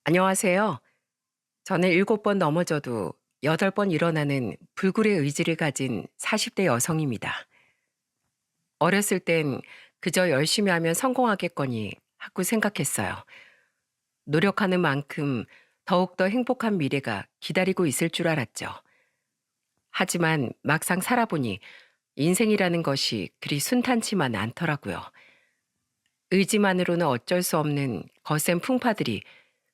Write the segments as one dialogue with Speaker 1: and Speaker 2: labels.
Speaker 1: 안녕하세요. 저는 7번 넘어져도 8번 일어나는 불굴의 의지를 가진 40대 여성입니다. 어렸을 땐 그저 열심히 하면 성공하겠거니 하고 생각했어요. 노력하는 만큼 더욱더 행복한 미래가 기다리고 있을 줄 알았죠. 하지만 막상 살아보니 인생이라는 것이 그리 순탄치만 않더라고요. 의지만으로는 어쩔 수 없는 거센 풍파들이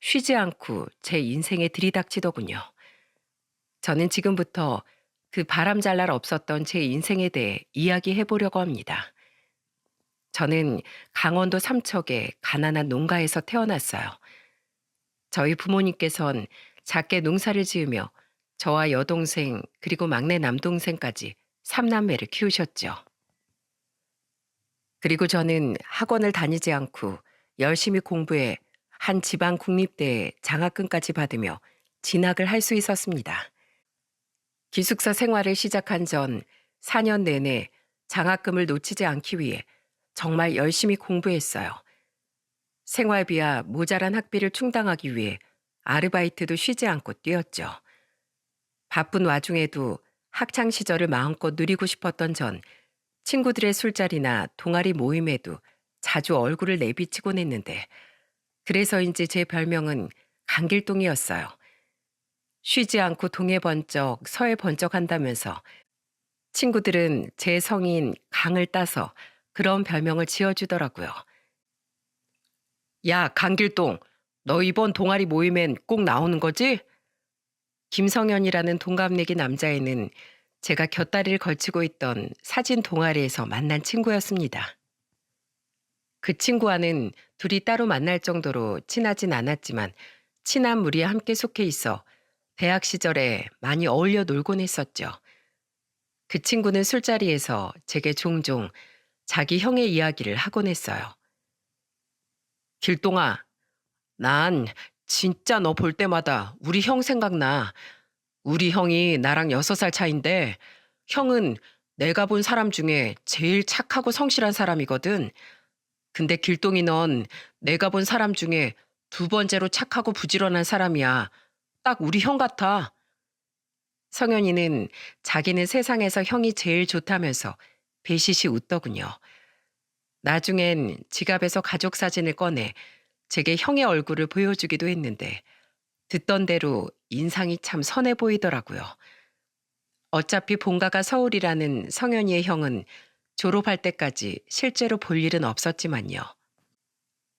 Speaker 1: 쉬지 않고 제 인생에 들이닥치더군요. 저는 지금부터 그 바람잘 날 없었던 제 인생에 대해 이야기해 보려고 합니다. 저는 강원도 삼척의 가난한 농가에서 태어났어요. 저희 부모님께선 작게 농사를 지으며 저와 여동생 그리고 막내 남동생까지 3남매를 키우셨죠. 그리고 저는 학원을 다니지 않고 열심히 공부해 한 지방 국립대에 장학금까지 받으며 진학을 할 수 있었습니다. 기숙사 생활을 시작한 전 4년 내내 장학금을 놓치지 않기 위해 정말 열심히 공부했어요. 생활비와 모자란 학비를 충당하기 위해 아르바이트도 쉬지 않고 뛰었죠. 바쁜 와중에도 학창 시절을 마음껏 누리고 싶었던 전 친구들의 술자리나 동아리 모임에도 자주 얼굴을 내비치곤 했는데 그래서인지 제 별명은 강길동이었어요. 쉬지 않고 동해 번쩍 서해 번쩍 한다면서 친구들은 제 성인 강을 따서 그런 별명을 지어주더라고요. 야, 강길동, 너 이번 동아리 모임엔 꼭 나오는 거지? 김성현이라는 동갑내기 남자애는 제가 곁다리를 걸치고 있던 사진 동아리에서 만난 친구였습니다. 그 친구와는 둘이 따로 만날 정도로 친하진 않았지만 친한 무리에 함께 속해 있어 대학 시절에 많이 어울려 놀곤 했었죠. 그 친구는 술자리에서 제게 종종 자기 형의 이야기를 하곤 했어요. 길동아, 난 진짜 너 볼 때마다 우리 형 생각나. 우리 형이 나랑 6살 차인데 형은 내가 본 사람 중에 제일 착하고 성실한 사람이거든. 근데 길동이 넌 내가 본 사람 중에 두 번째로 착하고 부지런한 사람이야. 딱 우리 형 같아. 성현이는 자기는 세상에서 형이 제일 좋다면서 배시시 웃더군요. 나중엔 지갑에서 가족 사진을 꺼내 제게 형의 얼굴을 보여주기도 했는데 듣던 대로 인상이 참 선해 보이더라고요. 어차피 본가가 서울이라는 성현이의 형은 졸업할 때까지 실제로 볼 일은 없었지만요.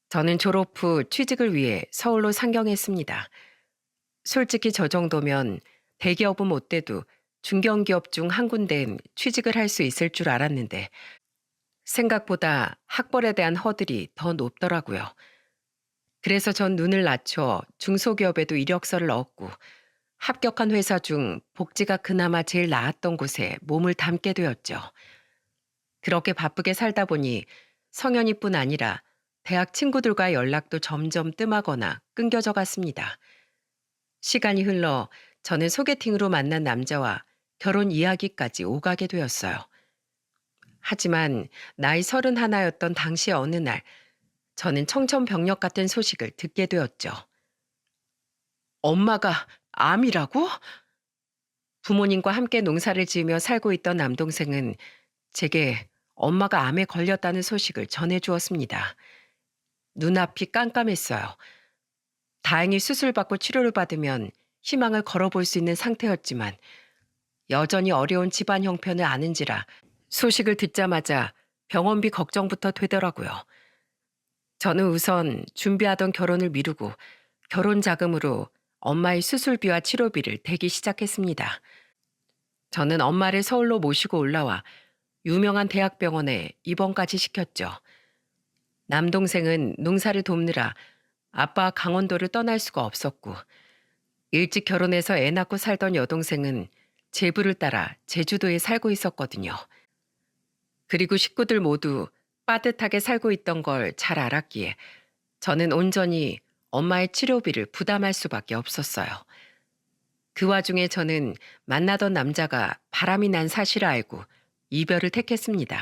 Speaker 1: 저는 졸업 후 취직을 위해 서울로 상경했습니다. 솔직히 저 정도면 대기업은 못 돼도 중견기업 중 한 군데엔 취직을 할 수 있을 줄 알았는데 생각보다 학벌에 대한 허들이 더 높더라고요. 그래서 전 눈을 낮춰 중소기업에도 이력서를 넣었고 합격한 회사 중 복지가 그나마 제일 나았던 곳에 몸을 담게 되었죠. 그렇게 바쁘게 살다 보니 성현이뿐 아니라 대학 친구들과의 연락도 점점 뜸하거나 끊겨져 갔습니다. 시간이 흘러 저는 소개팅으로 만난 남자와 결혼 이야기까지 오가게 되었어요. 하지만 나이 31였던 당시 어느 날 저는 청천벽력 같은 소식을 듣게 되었죠. 엄마가 암이라고? 부모님과 함께 농사를 지으며 살고 있던 남동생은 제게 엄마가 암에 걸렸다는 소식을 전해주었습니다. 눈앞이 깜깜했어요. 다행히 수술받고 치료를 받으면 희망을 걸어볼 수 있는 상태였지만 여전히 어려운 집안 형편을 아는지라 소식을 듣자마자 병원비 걱정부터 되더라고요. 저는 우선 준비하던 결혼을 미루고 결혼 자금으로 엄마의 수술비와 치료비를 대기 시작했습니다. 저는 엄마를 서울로 모시고 올라와 유명한 대학병원에 입원까지 시켰죠. 남동생은 농사를 돕느라 아빠 강원도를 떠날 수가 없었고 일찍 결혼해서 애 낳고 살던 여동생은 제부를 따라 제주도에 살고 있었거든요. 그리고 식구들 모두 빠듯하게 살고 있던 걸 잘 알았기에 저는 온전히 엄마의 치료비를 부담할 수밖에 없었어요. 그 와중에 저는 만나던 남자가 바람이 난 사실을 알고 이별을 택했습니다.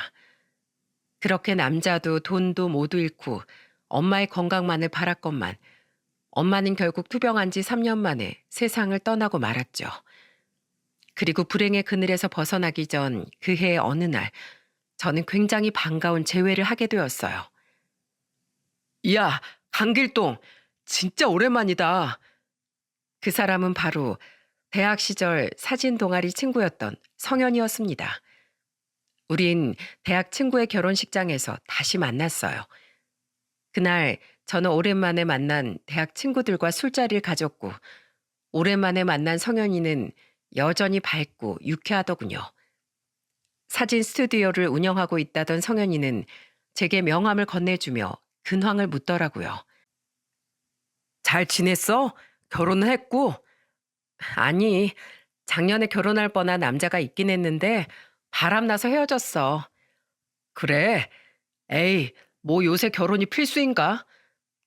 Speaker 1: 그렇게 남자도 돈도 모두 잃고 엄마의 건강만을 바랐건만 엄마는 결국 투병한 지 3년 만에 세상을 떠나고 말았죠. 그리고 불행의 그늘에서 벗어나기 전 그해의 어느 날, 저는 굉장히 반가운 재회를 하게 되었어요. 야, 강길동, 진짜 오랜만이다. 그 사람은 바로 대학 시절 사진 동아리 친구였던 성현이었습니다. 우린 대학 친구의 결혼식장에서 다시 만났어요. 그날 저는 오랜만에 만난 대학 친구들과 술자리를 가졌고, 오랜만에 만난 성현이는 여전히 밝고 유쾌하더군요. 사진 스튜디오를 운영하고 있다던 성현이는 제게 명함을 건네주며 근황을 묻더라고요. 잘 지냈어? 결혼은 했고? 아니, 작년에 결혼할 뻔한 남자가 있긴 했는데 바람나서 헤어졌어. 그래? 에이, 뭐 요새 결혼이 필수인가?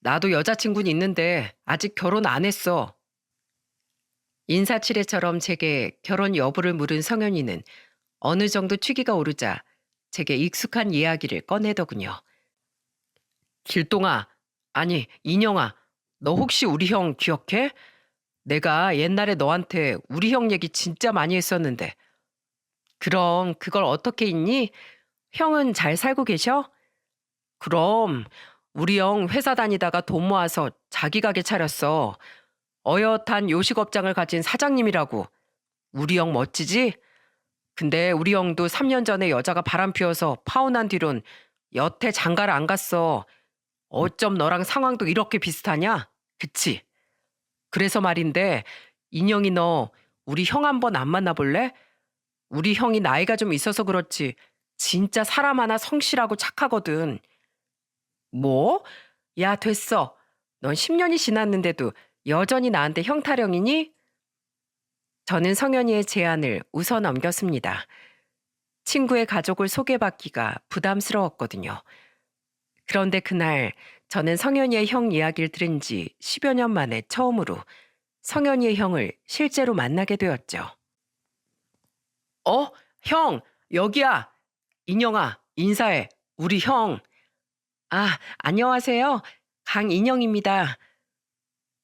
Speaker 1: 나도 여자친구는 있는데 아직 결혼 안 했어. 인사치레처럼 제게 결혼 여부를 물은 성현이는 어느 정도 취기가 오르자 제게 익숙한 이야기를 꺼내더군요. 길동아, 아니, 인영아, 너 혹시 우리 형 기억해? 내가 옛날에 너한테 우리 형 얘기 진짜 많이 했었는데. 그럼 그걸 어떻게 잊니? 형은 잘 살고 계셔? 그럼 우리 형 회사 다니다가 돈 모아서 자기 가게 차렸어. 어엿한 요식업장을 가진 사장님이라고. 우리 형 멋지지? 근데 우리 형도 3년 전에 여자가 바람 피워서 파혼한 뒤론 여태 장가를 안 갔어. 어쩜 너랑 상황도 이렇게 비슷하냐? 그치? 그래서 말인데, 인영이 너 우리 형 한번 안 만나볼래? 우리 형이 나이가 좀 있어서 그렇지 진짜 사람 하나 성실하고 착하거든. 뭐? 야, 됐어. 넌 10년이 지났는데도 여전히 나한테 형 타령이니? 저는 성현이의 제안을 웃어 넘겼습니다. 친구의 가족을 소개받기가 부담스러웠거든요. 그런데 그날 저는 성현이의 형 이야기를 들은 지 10여 년 만에 처음으로 성현이의 형을 실제로 만나게 되었죠. 어? 형, 여기야. 인영아, 인사해. 우리 형. 아, 안녕하세요. 강인영입니다.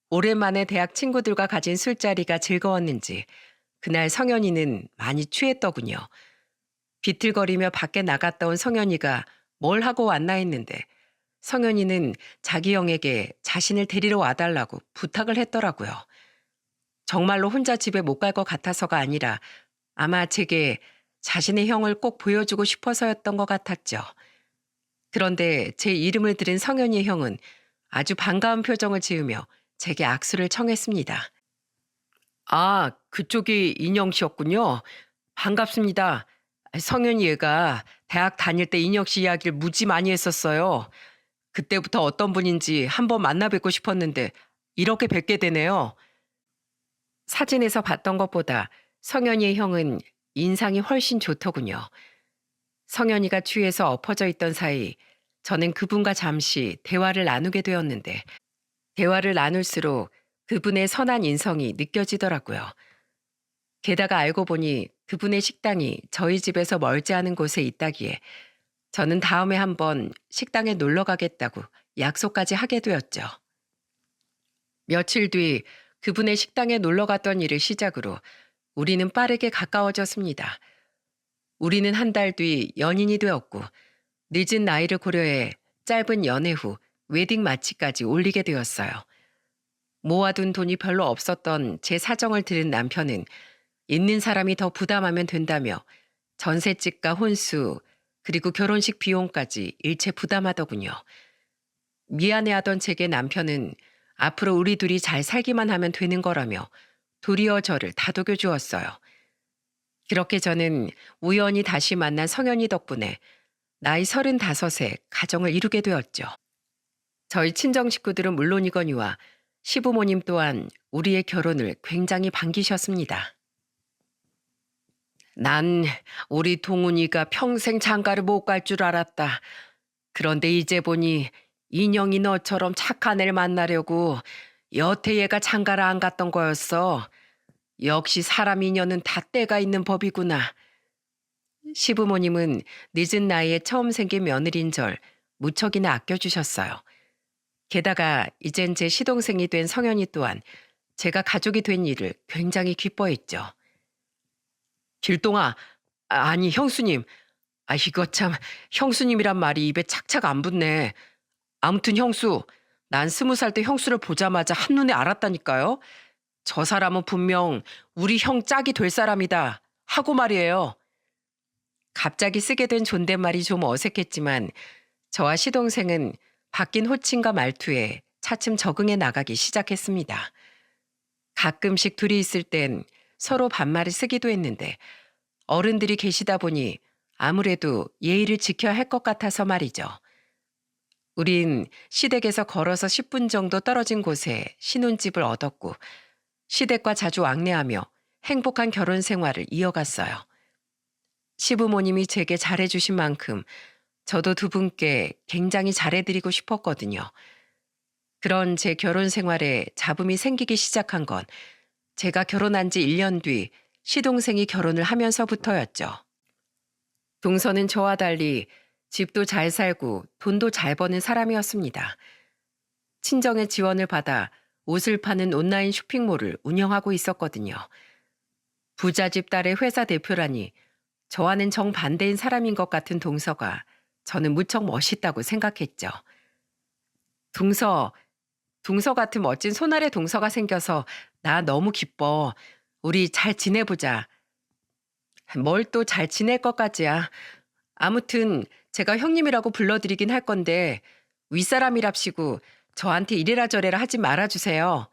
Speaker 1: 오랜만에 대학 친구들과 가진 술자리가 즐거웠는지 그날 성현이는 많이 취했더군요. 비틀거리며 밖에 나갔다 온 성현이가 뭘 하고 왔나 했는데 성현이는 자기 형에게 자신을 데리러 와달라고 부탁을 했더라고요. 정말로 혼자 집에 못 갈 것 같아서가 아니라 아마 제게 자신의 형을 꼭 보여주고 싶어서였던 것 같았죠. 그런데 제 이름을 들은 성현이의 형은 아주 반가운 표정을 지으며 제게 악수를 청했습니다. 아, 그쪽이 인영 씨였군요. 반갑습니다. 성현이 얘가 대학 다닐 때 인영 씨 이야기를 무지 많이 했었어요. 그때부터 어떤 분인지 한번 만나 뵙고 싶었는데 이렇게 뵙게 되네요. 사진에서 봤던 것보다 성현이의 형은 인상이 훨씬 좋더군요. 성현이가 취해서 엎어져 있던 사이 저는 그분과 잠시 대화를 나누게 되었는데 대화를 나눌수록 그분의 선한 인성이 느껴지더라고요. 게다가 알고 보니 그분의 식당이 저희 집에서 멀지 않은 곳에 있다기에 저는 다음에 한번 식당에 놀러 가겠다고 약속까지 하게 되었죠. 며칠 뒤 그분의 식당에 놀러 갔던 일을 시작으로 우리는 빠르게 가까워졌습니다. 우리는 한 달 뒤 연인이 되었고 늦은 나이를 고려해 짧은 연애 후 웨딩 마치까지 올리게 되었어요. 모아둔 돈이 별로 없었던 제 사정을 들은 남편은 있는 사람이 더 부담하면 된다며 전셋집과 혼수 그리고 결혼식 비용까지 일체 부담하더군요. 미안해하던 제게 남편은 앞으로 우리 둘이 잘 살기만 하면 되는 거라며 도리어 저를 다독여 주었어요. 그렇게 저는 우연히 다시 만난 성현이 덕분에 나이 35에 가정을 이루게 되었죠. 저희 친정 식구들은 물론이거니와 시부모님 또한 우리의 결혼을 굉장히 반기셨습니다. 난 우리 동훈이가 평생 장가를 못 갈 줄 알았다. 그런데 이제 보니 인영이 너처럼 착한 애를 만나려고 여태 얘가 장가를 안 갔던 거였어. 역시 사람 인연은 다 때가 있는 법이구나. 시부모님은 늦은 나이에 처음 생긴 며느리인 절 무척이나 아껴주셨어요. 게다가 이젠 제 시동생이 된 성현이 또한 제가 가족이 된 일을 굉장히 기뻐했죠. 길동아, 아니 형수님. 이거 참 형수님이란 말이 입에 착착 안 붙네. 아무튼 형수, 난 20살 때 형수를 보자마자 한눈에 알았다니까요. 저 사람은 분명 우리 형 짝이 될 사람이다 하고 말이에요. 갑자기 쓰게 된 존댓말이 좀 어색했지만 저와 시동생은 바뀐 호칭과 말투에 차츰 적응해 나가기 시작했습니다. 가끔씩 둘이 있을 땐 서로 반말을 쓰기도 했는데 어른들이 계시다 보니 아무래도 예의를 지켜야 할 것 같아서 말이죠. 우린 시댁에서 걸어서 10분 정도 떨어진 곳에 신혼집을 얻었고 시댁과 자주 왕래하며 행복한 결혼 생활을 이어갔어요. 시부모님이 제게 잘해주신 만큼 저도 두 분께 굉장히 잘해드리고 싶었거든요. 그런 제 결혼 생활에 잡음이 생기기 시작한 건 제가 결혼한 지 1년 뒤 시동생이 결혼을 하면서부터였죠. 동서는 저와 달리 집도 잘 살고 돈도 잘 버는 사람이었습니다. 친정의 지원을 받아 옷을 파는 온라인 쇼핑몰을 운영하고 있었거든요. 부잣집 딸의 회사 대표라니 저와는 정반대인 사람인 것 같은 동서가 저는 무척 멋있다고 생각했죠. 동서, 동서 같은 멋진 손아래 동서가 생겨서 나 너무 기뻐. 우리 잘 지내보자. 뭘 또 잘 지낼 것까지야. 아무튼 제가 형님이라고 불러드리긴 할 건데 윗사람이랍시고 저한테 이래라 저래라 하지 말아주세요.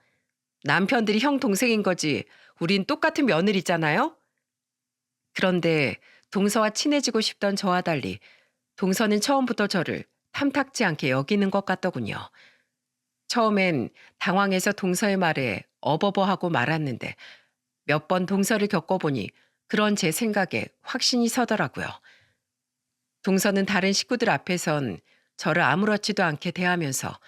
Speaker 1: 남편들이 형 동생인 거지. 우린 똑같은 며느리잖아요. 그런데 동서와 친해지고 싶던 저와 달리 동서는 처음부터 저를 탐탁지 않게 여기는 것 같더군요. 처음엔 당황해서 동서의 말에 어버버하고 말았는데 몇 번 동서를 겪어보니 그런 제 생각에 확신이 서더라고요. 동서는 다른 식구들 앞에선 저를 아무렇지도 않게 대하면서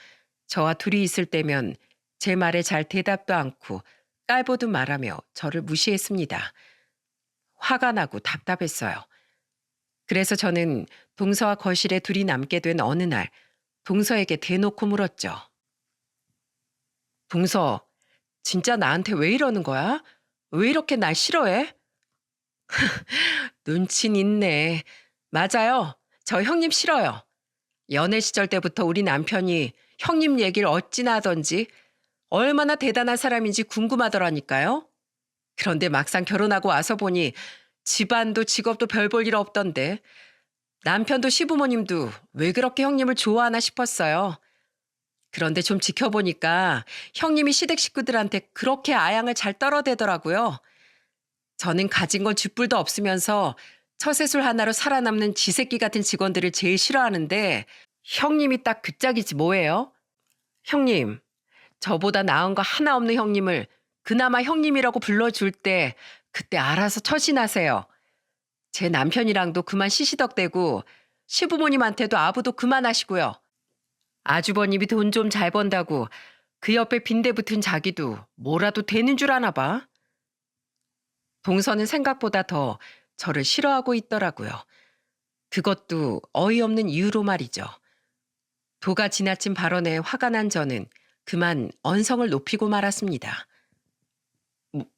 Speaker 1: 저와 둘이 있을 때면 제 말에 잘 대답도 않고 깔보도 말하며 저를 무시했습니다. 화가 나고 답답했어요. 그래서 저는 동서와 거실에 둘이 남게 된 어느 날 동서에게 대놓고 물었죠. 동서, 진짜 나한테 왜 이러는 거야? 왜 이렇게 날 싫어해? 눈치는 있네. 맞아요. 저 형님 싫어요. 연애 시절 때부터 우리 남편이 형님 얘기를 어찌나 하던지 얼마나 대단한 사람인지 궁금하더라니까요. 그런데 막상 결혼하고 와서 보니 집안도 직업도 별 볼 일 없던데 남편도 시부모님도 왜 그렇게 형님을 좋아하나 싶었어요. 그런데 좀 지켜보니까 형님이 시댁 식구들한테 그렇게 아양을 잘 떨어대더라고요. 저는 가진 건 쥐뿔도 없으면서 처세술 하나로 살아남는 지새끼 같은 직원들을 제일 싫어하는데 형님이 딱 그 짝이지 뭐예요? 형님, 저보다 나은 거 하나 없는 형님을 그나마 형님이라고 불러줄 때 그때 알아서 처신하세요. 제 남편이랑도 그만 시시덕대고 시부모님한테도 아부도 그만하시고요. 아주버님이 돈 좀 잘 번다고 그 옆에 빈대 붙은 자기도 뭐라도 되는 줄 아나 봐. 동서는 생각보다 더 저를 싫어하고 있더라고요. 그것도 어이없는 이유로 말이죠. 도가 지나친 발언에 화가 난 저는 그만 언성을 높이고 말았습니다.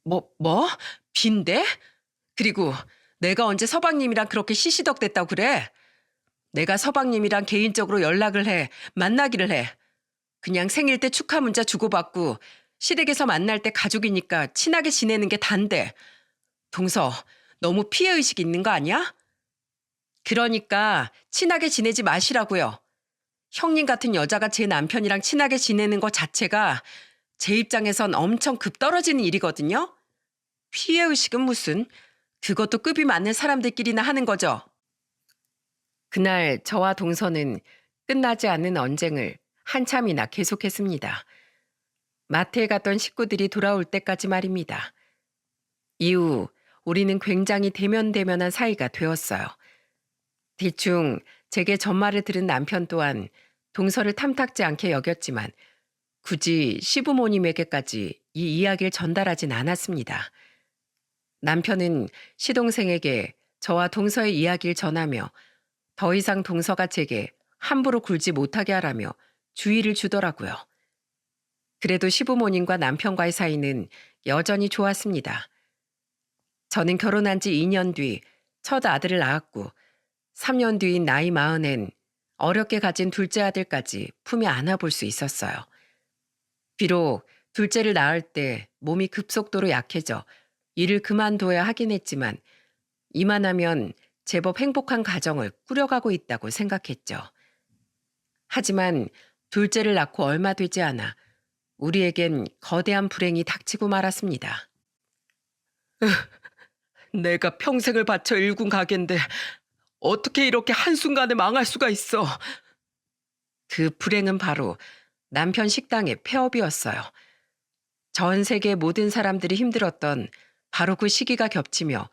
Speaker 1: 뭐? 빈대? 그리고 내가 언제 서방님이랑 그렇게 시시덕댔다고 그래? 내가 서방님이랑 개인적으로 연락을 해, 만나기를 해. 그냥 생일 때 축하 문자 주고받고 시댁에서 만날 때 가족이니까 친하게 지내는 게 단데. 동서, 너무 피해의식 있는 거 아니야? 그러니까 친하게 지내지 마시라고요. 형님 같은 여자가 제 남편이랑 친하게 지내는 것 자체가 제 입장에선 엄청 급 떨어지는 일이거든요. 피해의식은 무슨, 그것도 급이 맞는 사람들끼리나 하는 거죠. 그날 저와 동서는 끝나지 않는 언쟁을 한참이나 계속했습니다. 마트에 갔던 식구들이 돌아올 때까지 말입니다. 이후 우리는 굉장히 대면대면한 사이가 되었어요. 대충 제게 전말을 들은 남편 또한 동서를 탐탁지 않게 여겼지만 굳이 시부모님에게까지 이 이야기를 전달하진 않았습니다. 남편은 시동생에게 저와 동서의 이야기를 전하며 더 이상 동서가 제게 함부로 굴지 못하게 하라며 주의를 주더라고요. 그래도 시부모님과 남편과의 사이는 여전히 좋았습니다. 저는 결혼한 지 2년 뒤 첫 아들을 낳았고 3년 뒤인 나이 40엔 어렵게 가진 둘째 아들까지 품에 안아볼 수 있었어요. 비록 둘째를 낳을 때 몸이 급속도로 약해져 일을 그만둬야 하긴 했지만 이만하면 제법 행복한 가정을 꾸려가고 있다고 생각했죠. 하지만 둘째를 낳고 얼마 되지 않아 우리에겐 거대한 불행이 닥치고 말았습니다. 내가 평생을 바쳐 일군 가게인데 어떻게 이렇게 한순간에 망할 수가 있어? 그 불행은 바로 남편 식당의 폐업이었어요. 전 세계 모든 사람들이 힘들었던 바로 그 시기가 겹치며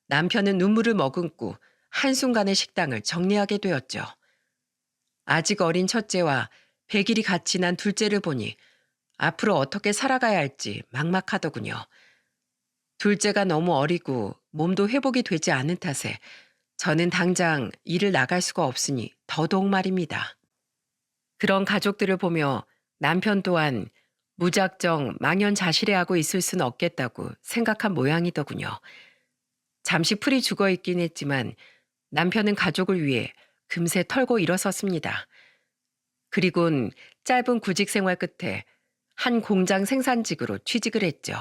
Speaker 1: 남편은 눈물을 머금고 한순간에 식당을 정리하게 되었죠. 아직 어린 첫째와 100일이 갓 지난 둘째를 보니 앞으로 어떻게 살아가야 할지 막막하더군요. 둘째가 너무 어리고 몸도 회복이 되지 않은 탓에 저는 당장 일을 나갈 수가 없으니 더더욱 말입니다. 그런 가족들을 보며 남편 또한 무작정 망연자실해하고 있을 수는 없겠다고 생각한 모양이더군요. 잠시 풀이 죽어 있긴 했지만 남편은 가족을 위해 금세 털고 일어섰습니다. 그리곤 짧은 구직 생활 끝에 한 공장 생산직으로 취직을 했죠.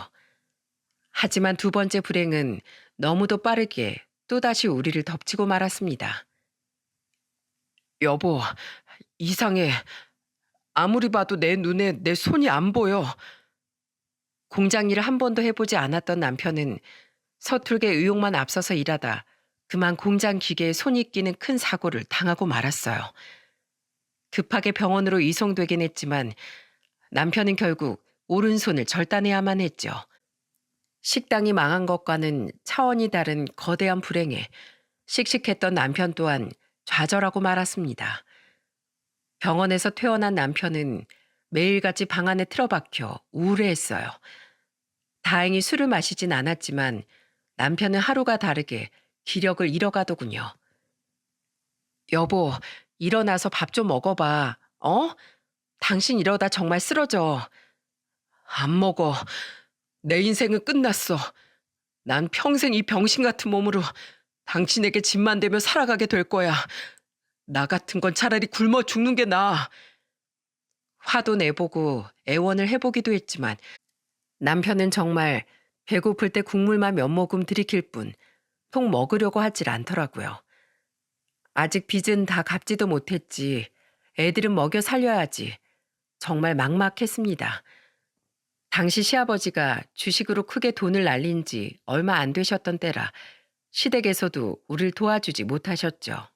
Speaker 1: 하지만 두 번째 불행은 너무도 빠르게 또다시 우리를 덮치고 말았습니다. 여보, 이상해. 아무리 봐도 내 눈에 내 손이 안 보여. 공장 일을 한 번도 해보지 않았던 남편은 서툴게 의욕만 앞서서 일하다 그만 공장 기계에 손이 끼는 큰 사고를 당하고 말았어요. 급하게 병원으로 이송되긴 했지만 남편은 결국 오른손을 절단해야만 했죠. 식당이 망한 것과는 차원이 다른 거대한 불행에 씩씩했던 남편 또한 좌절하고 말았습니다. 병원에서 퇴원한 남편은 매일같이 방 안에 틀어박혀 우울해했어요. 다행히 술을 마시진 않았지만 남편은 하루가 다르게 기력을 잃어가더군요. 여보, 일어나서 밥 좀 먹어봐. 어? 당신 이러다 정말 쓰러져. 안 먹어. 내 인생은 끝났어. 난 평생 이 병신 같은 몸으로 당신에게 짐만 되며 살아가게 될 거야. 나 같은 건 차라리 굶어 죽는 게 나아. 화도 내보고 애원을 해보기도 했지만 남편은 정말 배고플 때 국물만 몇 모금 들이킬 뿐 속 먹으려고 하질 않더라고요. 아직 빚은 다 갚지도 못했지. 애들은 먹여 살려야지. 정말 막막했습니다. 당시 시아버지가 주식으로 크게 돈을 날린 지 얼마 안 되셨던 때라 시댁에서도 우릴 도와주지 못하셨죠.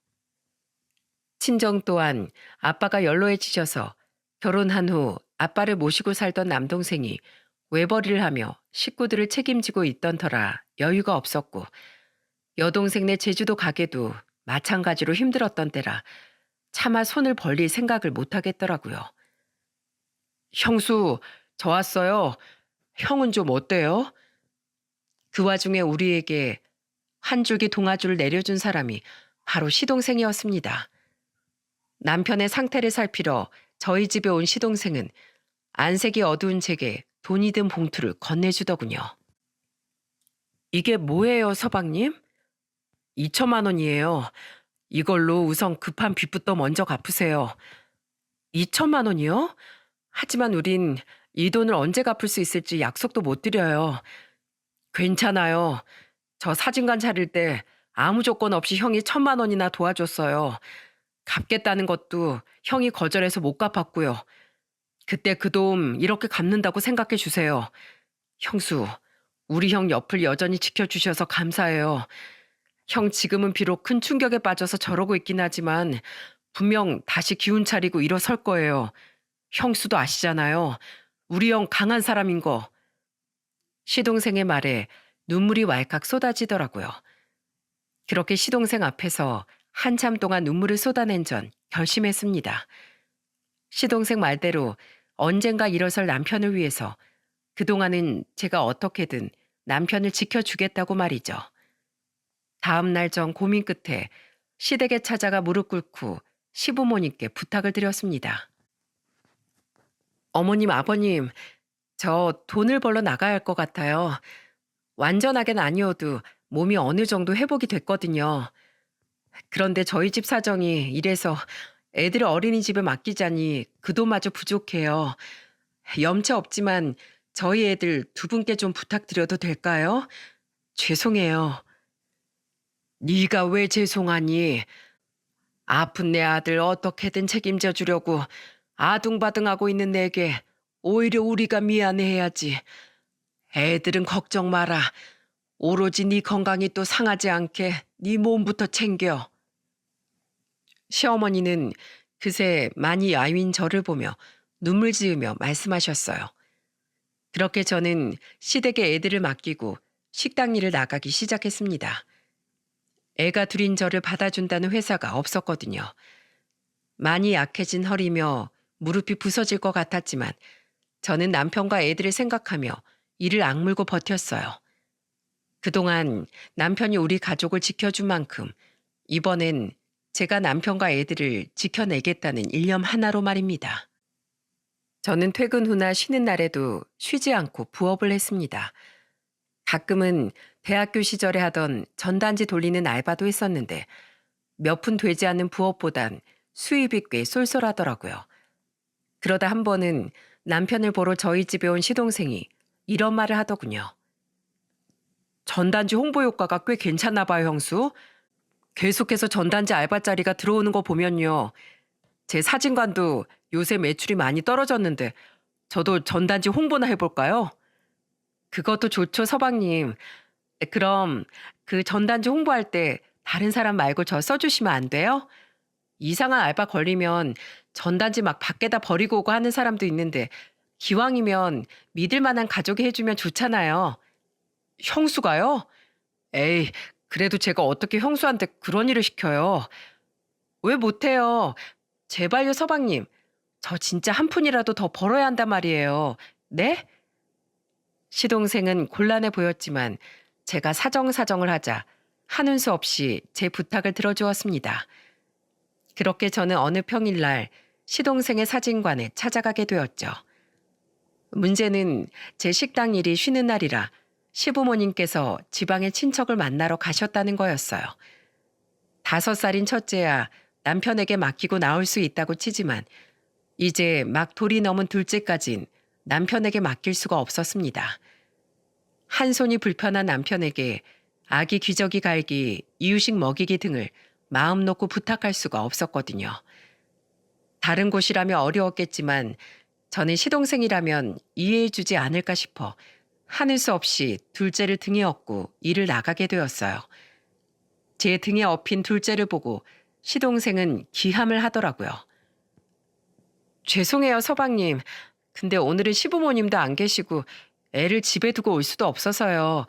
Speaker 1: 친정 또한 아빠가 연로해지셔서 결혼한 후 아빠를 모시고 살던 남동생이 외벌이를 하며 식구들을 책임지고 있던 터라 여유가 없었고 여동생네 제주도 가게도 마찬가지로 힘들었던 때라 차마 손을 벌릴 생각을 못하겠더라고요. 형수, 저 왔어요. 형은 좀 어때요? 그 와중에 우리에게 한 줄기 동아줄을 내려준 사람이 바로 시동생이었습니다. 남편의 상태를 살피러 저희 집에 온 시동생은 안색이 어두운 제게 돈이 든 봉투를 건네주더군요. 이게 뭐예요, 서방님? 2천만 원이에요. 이걸로 우선 급한 빚부터 먼저 갚으세요. 2천만 원이요? 하지만 우린 이 돈을 언제 갚을 수 있을지 약속도 못 드려요. 괜찮아요. 저 사진관 차릴 때 아무 조건 없이 형이 1,000만 원이나 도와줬어요. 갚겠다는 것도 형이 거절해서 못 갚았고요. 그때 그 도움 이렇게 갚는다고 생각해 주세요. 형수, 우리 형 옆을 여전히 지켜주셔서 감사해요. 형 지금은 비록 큰 충격에 빠져서 저러고 있긴 하지만 분명 다시 기운 차리고 일어설 거예요. 형수도 아시잖아요. 우리 형 강한 사람인 거. 시동생의 말에 눈물이 왈칵 쏟아지더라고요. 그렇게 시동생 앞에서 한참 동안 눈물을 쏟아낸 전 결심했습니다. 시동생 말대로 언젠가 일어설 남편을 위해서 그동안은 제가 어떻게든 남편을 지켜주겠다고 말이죠. 다음 날 전 고민 끝에 시댁에 찾아가 무릎 꿇고 시부모님께 부탁을 드렸습니다. 어머님, 아버님, 저 돈을 벌러 나가야 할 것 같아요. 완전하게는 아니어도 몸이 어느 정도 회복이 됐거든요. 그런데 저희 집 사정이 이래서 애들을 어린이집에 맡기자니 그 돈마저 부족해요. 염치 없지만 저희 애들 두 분께 좀 부탁드려도 될까요? 죄송해요. 네가 왜 죄송하니? 아픈 내 아들 어떻게든 책임져 주려고 아둥바둥하고 있는 내게 오히려 우리가 미안해해야지. 애들은 걱정 마라. 오로지 네 건강이 또 상하지 않게 네 몸부터 챙겨. 시어머니는 그새 많이 야윈 저를 보며 눈물 지으며 말씀하셨어요. 그렇게 저는 시댁에 애들을 맡기고 식당 일을 나가기 시작했습니다. 애가 둘인 저를 받아준다는 회사가 없었거든요. 많이 약해진 허리며 무릎이 부서질 것 같았지만 저는 남편과 애들을 생각하며 이를 악물고 버텼어요. 그동안 남편이 우리 가족을 지켜준 만큼 이번엔 제가 남편과 애들을 지켜내겠다는 일념 하나로 말입니다. 저는 퇴근 후나 쉬는 날에도 쉬지 않고 부업을 했습니다. 가끔은 대학교 시절에 하던 전단지 돌리는 알바도 했었는데 몇 푼 되지 않는 부업보단 수입이 꽤 쏠쏠하더라고요. 그러다 한 번은 남편을 보러 저희 집에 온 시동생이 이런 말을 하더군요. 전단지 홍보 효과가 꽤 괜찮나 봐요, 형수. 계속해서 전단지 알바 자리가 들어오는 거 보면요. 제 사진관도 요새 매출이 많이 떨어졌는데 저도 전단지 홍보나 해볼까요? 그것도 좋죠, 서방님. 그럼 그 전단지 홍보할 때 다른 사람 말고 저 써주시면 안 돼요? 이상한 알바 걸리면 전단지 막 밖에다 버리고 오고 하는 사람도 있는데 기왕이면 믿을 만한 가족이 해주면 좋잖아요. 형수가요? 에이, 그래도 제가 어떻게 형수한테 그런 일을 시켜요? 왜 못해요? 제발요, 서방님. 저 진짜 한 푼이라도 더 벌어야 한단 말이에요. 네? 시동생은 곤란해 보였지만 제가 사정사정을 하자 하는 수 없이 제 부탁을 들어주었습니다. 그렇게 저는 어느 평일날 시동생의 사진관에 찾아가게 되었죠. 문제는 제 식당 일이 쉬는 날이라 시부모님께서 지방의 친척을 만나러 가셨다는 거였어요. 5살인 첫째야 남편에게 맡기고 나올 수 있다고 치지만 이제 막 돌이 넘은 둘째까진 남편에게 맡길 수가 없었습니다. 한 손이 불편한 남편에게 아기 기저귀 갈기, 이유식 먹이기 등을 마음 놓고 부탁할 수가 없었거든요. 다른 곳이라면 어려웠겠지만 저는 시동생이라면 이해해주지 않을까 싶어 하는 수 없이 둘째를 등에 업고 일을 나가게 되었어요. 제 등에 업힌 둘째를 보고 시동생은 기함을 하더라고요. 죄송해요, 서방님. 근데 오늘은 시부모님도 안 계시고 애를 집에 두고 올 수도 없어서요.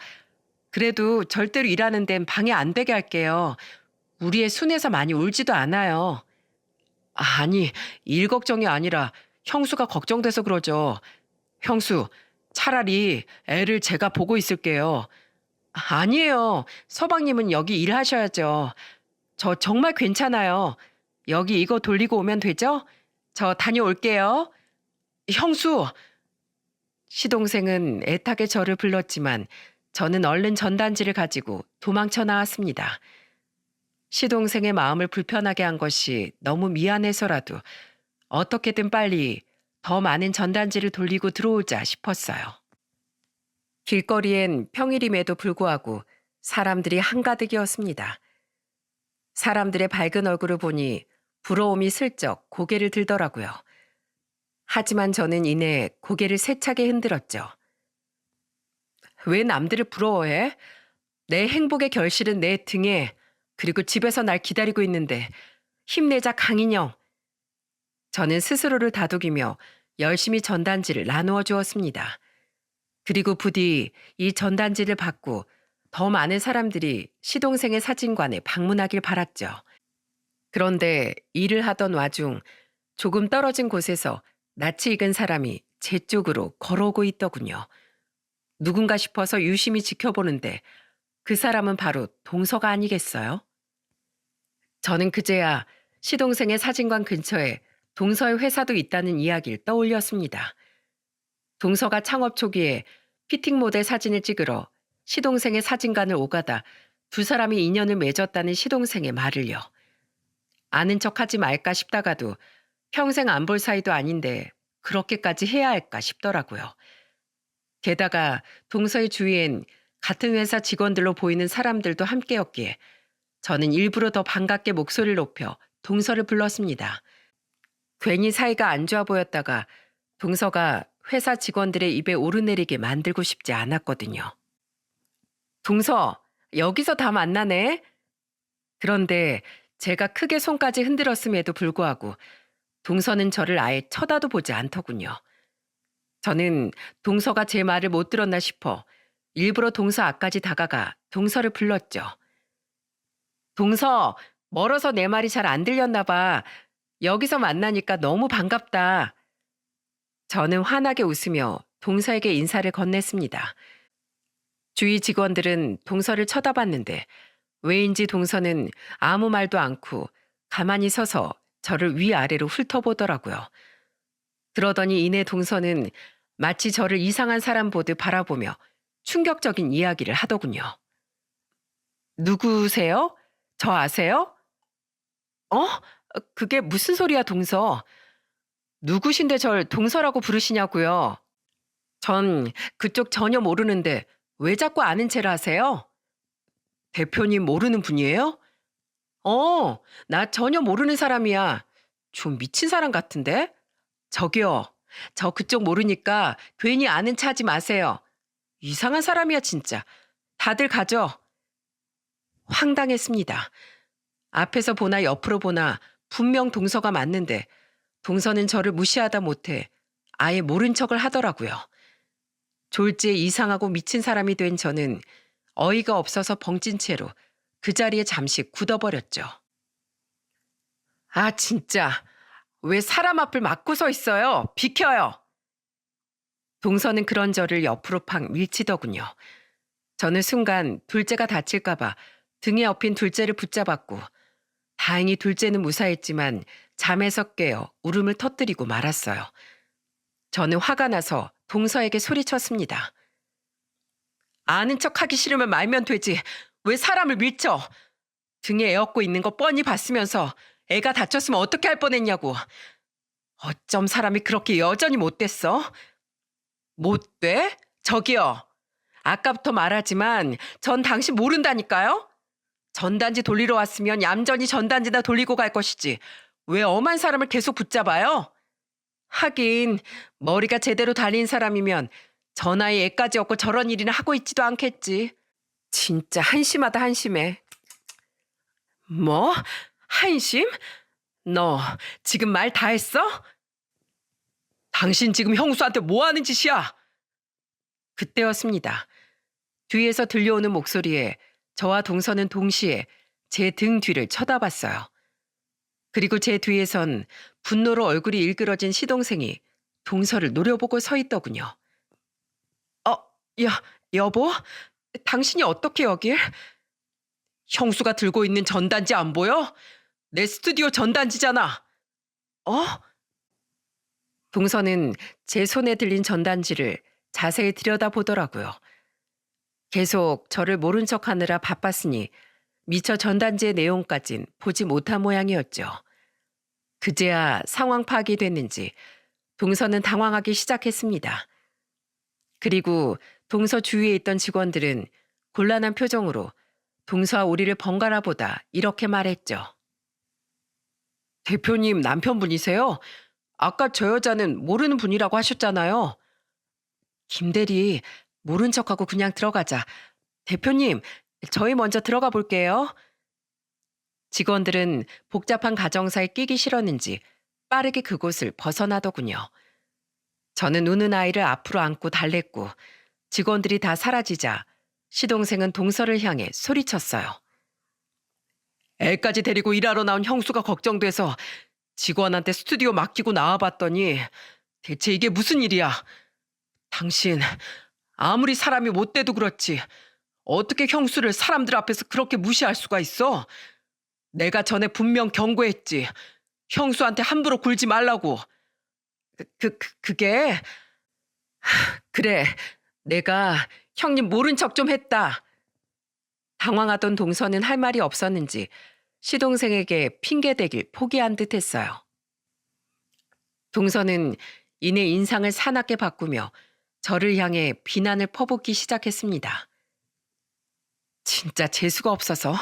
Speaker 1: 그래도 절대로 일하는 데는 방해 안 되게 할게요. 우리 애 순해서 많이 울지도 않아요. 아니, 일 걱정이 아니라 형수가 걱정돼서 그러죠. 형수, 차라리 애를 제가 보고 있을게요. 아니에요. 서방님은 여기 일하셔야죠. 저 정말 괜찮아요. 여기 이거 돌리고 오면 되죠? 저 다녀올게요. 형수! 시동생은 애타게 저를 불렀지만 저는 얼른 전단지를 가지고 도망쳐 나왔습니다. 시동생의 마음을 불편하게 한 것이 너무 미안해서라도 어떻게든 빨리 더 많은 전단지를 돌리고 들어오자 싶었어요. 길거리엔 평일임에도 불구하고 사람들이 한가득이었습니다. 사람들의 밝은 얼굴을 보니 부러움이 슬쩍 고개를 들더라고요. 하지만 저는 이내 고개를 세차게 흔들었죠. 왜 남들을 부러워해? 내 행복의 결실은 내 등에, 그리고 집에서 날 기다리고 있는데 힘내자 강인영. 저는 스스로를 다독이며 열심히 전단지를 나누어 주었습니다. 그리고 부디 이 전단지를 받고 더 많은 사람들이 시동생의 사진관에 방문하길 바랐죠. 그런데 일을 하던 와중 조금 떨어진 곳에서 낯이 익은 사람이 제 쪽으로 걸어오고 있더군요. 누군가 싶어서 유심히 지켜보는데 그 사람은 바로 동서가 아니겠어요? 저는 그제야 시동생의 사진관 근처에 동서의 회사도 있다는 이야기를 떠올렸습니다. 동서가 창업 초기에 피팅 모델 사진을 찍으러 시동생의 사진관을 오가다 두 사람이 인연을 맺었다는 시동생의 말을요. 아는 척하지 말까 싶다가도 평생 안 볼 사이도 아닌데 그렇게까지 해야 할까 싶더라고요. 게다가 동서의 주위엔 같은 회사 직원들로 보이는 사람들도 함께였기에 저는 일부러 더 반갑게 목소리를 높여 동서를 불렀습니다. 괜히 사이가 안 좋아 보였다가 동서가 회사 직원들의 입에 오르내리게 만들고 싶지 않았거든요. 동서, 여기서 다 만나네? 그런데 제가 크게 손까지 흔들었음에도 불구하고 동서는 저를 아예 쳐다도 보지 않더군요. 저는 동서가 제 말을 못 들었나 싶어 일부러 동서 앞까지 다가가 동서를 불렀죠. 동서, 멀어서 내 말이 잘 안 들렸나 봐. 여기서 만나니까 너무 반갑다. 저는 환하게 웃으며 동서에게 인사를 건넸습니다. 주위 직원들은 동서를 쳐다봤는데 왜인지 동서는 아무 말도 않고 가만히 서서 저를 위아래로 훑어보더라고요. 그러더니 이내 동서는 마치 저를 이상한 사람 보듯 바라보며 충격적인 이야기를 하더군요. 누구세요? 저 아세요? 어? 그게 무슨 소리야, 동서? 누구신데 절 동서라고 부르시냐고요? 전 그쪽 전혀 모르는데 왜 자꾸 아는 체를 하세요? 대표님 모르는 분이에요? 나 전혀 모르는 사람이야. 좀 미친 사람 같은데? 저기요, 저 그쪽 모르니까 괜히 아는 체 하지 마세요. 이상한 사람이야, 진짜. 다들 가죠. 황당했습니다. 앞에서 보나 옆으로 보나 분명 동서가 맞는데 동서는 저를 무시하다 못해 아예 모른 척을 하더라고요. 졸지에 이상하고 미친 사람이 된 저는 어이가 없어서 벙찐 채로 그 자리에 잠시 굳어버렸죠. 아, 진짜. 왜 사람 앞을 막고 서 있어요? 비켜요. 동서는 그런 저를 옆으로 팍 밀치더군요. 저는 순간 둘째가 다칠까봐 등에 업힌 둘째를 붙잡았고 다행히 둘째는 무사했지만 잠에서 깨어 울음을 터뜨리고 말았어요. 저는 화가 나서 동서에게 소리쳤습니다. 아는 척하기 싫으면 말면 되지. 왜 사람을 밀쳐? 등에 애 업고 있는 거 뻔히 봤으면서 애가 다쳤으면 어떻게 할 뻔했냐고. 어쩜 사람이 그렇게 여전히 못됐어? 못돼? 저기요. 아까부터 말하지만 전 당신 모른다니까요? 전단지 돌리러 왔으면 얌전히 전단지나 돌리고 갈 것이지. 왜 엄한 사람을 계속 붙잡아요? 하긴 머리가 제대로 달린 사람이면 저 나이에 애까지 없고 저런 일이나 하고 있지도 않겠지. 진짜 한심하다 한심해. 뭐? 한심? 너 지금 말 다 했어? 당신 지금 형수한테 뭐 하는 짓이야? 그때였습니다. 뒤에서 들려오는 목소리에 저와 동서는 동시에 제 등 뒤를 쳐다봤어요. 그리고 제 뒤에선 분노로 얼굴이 일그러진 시동생이 동서를 노려보고 서 있더군요. 여보? 당신이 어떻게 여길? 형수가 들고 있는 전단지 안 보여? 내 스튜디오 전단지잖아. 동서는 제 손에 들린 전단지를 자세히 들여다보더라고요. 계속 저를 모른 척하느라 바빴으니 미처 전단지의 내용까진 보지 못한 모양이었죠. 그제야 상황 파악이 됐는지 동서는 당황하기 시작했습니다. 그리고 동서 주위에 있던 직원들은 곤란한 표정으로 동서와 우리를 번갈아 보다 이렇게 말했죠. 대표님 남편분이세요? 아까 저 여자는 모르는 분이라고 하셨잖아요. 김대리, 모른 척하고 그냥 들어가자. 대표님, 저희 먼저 들어가 볼게요. 직원들은 복잡한 가정사에 끼기 싫었는지 빠르게 그곳을 벗어나더군요. 저는 우는 아이를 앞으로 안고 달랬고 직원들이 다 사라지자 시동생은 동서를 향해 소리쳤어요. 애까지 데리고 일하러 나온 형수가 걱정돼서 직원한테 스튜디오 맡기고 나와봤더니 대체 이게 무슨 일이야? 당신 아무리 사람이 못돼도 그렇지 어떻게 형수를 사람들 앞에서 그렇게 무시할 수가 있어? 내가 전에 분명 경고했지. 형수한테 함부로 굴지 말라고. 그게 그래. 내가 형님 모른 척 좀 했다. 당황하던 동서는 할 말이 없었는지 시동생에게 핑계대길 포기한 듯 했어요. 동서는 이내 인상을 사납게 바꾸며 저를 향해 비난을 퍼붓기 시작했습니다. 진짜 재수가 없어서.